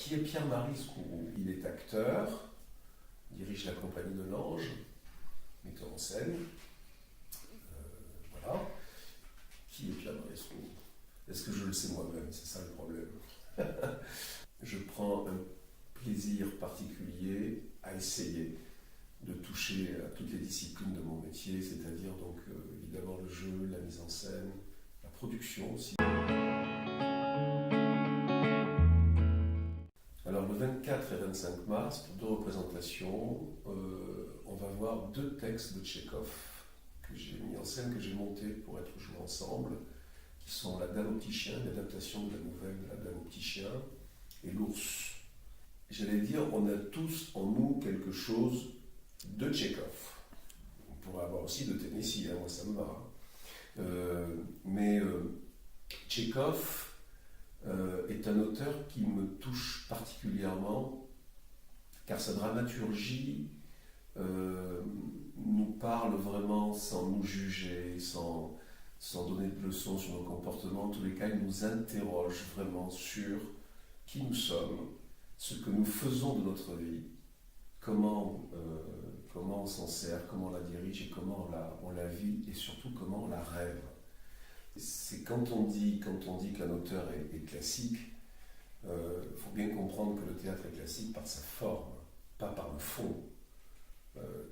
qui est Pierre-Marie Scouroux? Il est acteur, dirige la compagnie de l'Ange, metteur en scène. Voilà. Qui est Pierre-Marie Scouroux? Est-ce que je le sais moi-même? C'est ça le problème. Je prends un plaisir particulier à essayer de toucher à toutes les disciplines de mon métier, c'est-à-dire donc évidemment le jeu, la mise en scène, la production aussi. Alors le 24 et 25 mars, pour 2 représentations, on va voir 2 textes de Tchekhov que j'ai mis en scène, que j'ai montés pour être joués ensemble, qui sont La Dame au petit chien, l'adaptation de la nouvelle de La Dame au petit chien, et L'ours. J'allais dire, on a tous en nous quelque chose de Tchekhov. On pourrait avoir aussi de Tennessee, moi ça me va. Mais Tchekhov est un auteur qui me touche particulièrement, car sa dramaturgie nous parle vraiment sans nous juger, sans donner de leçons sur nos comportements. En tous les cas, il nous interroge vraiment sur qui nous sommes, ce que nous faisons de notre vie, comment on s'en sert, comment on la dirige et comment on la vit et surtout comment on la rêve. C'est quand on dit qu'un auteur est classique, il faut bien comprendre que le théâtre est classique par sa forme, pas par le fond.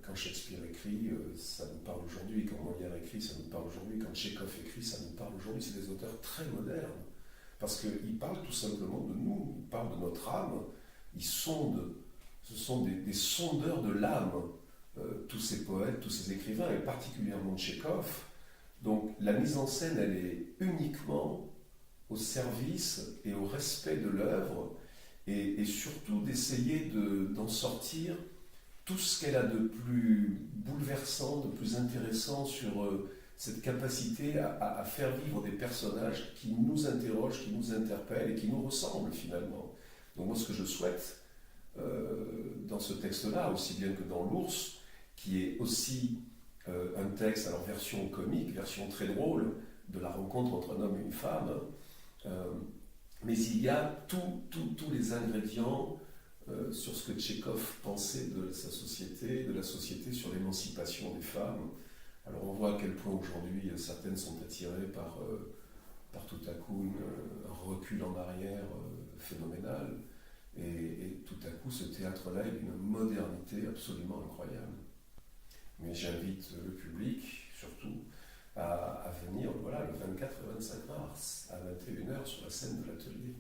Quand Shakespeare écrit, ça nous parle aujourd'hui. Quand Molière écrit, ça nous parle aujourd'hui. Quand Tchekhov écrit, ça nous parle aujourd'hui. C'est des auteurs très modernes. Parce qu'ils parlent tout simplement de nous, ils parlent de notre âme, ils sondent. Ce sont des sondeurs de l'âme, tous ces poètes, tous ces écrivains, et particulièrement Tchekhov. Donc la mise en scène, elle est uniquement au service et au respect de l'œuvre, et surtout d'essayer d'en sortir tout ce qu'elle a de plus bouleversant, de plus intéressant sur cette capacité à faire vivre des personnages qui nous interrogent, qui nous interpellent et qui nous ressemblent finalement. Donc moi ce que je souhaite dans ce texte-là, aussi bien que dans L'ours, qui est aussi un texte, alors version comique, version très drôle, de la rencontre entre un homme et une femme, mais il y a tous les ingrédients sur ce que Tchekhov pensait de sa société, de la société sur l'émancipation des femmes. Alors on voit à quel point aujourd'hui certaines sont attirées par tout à coup un recul en arrière phénoménal, et tout à coup ce théâtre-là est d'une modernité absolument incroyable. Mais j'invite le public surtout à venir le 24 et 25 mars à 21h sur la scène de l'atelier.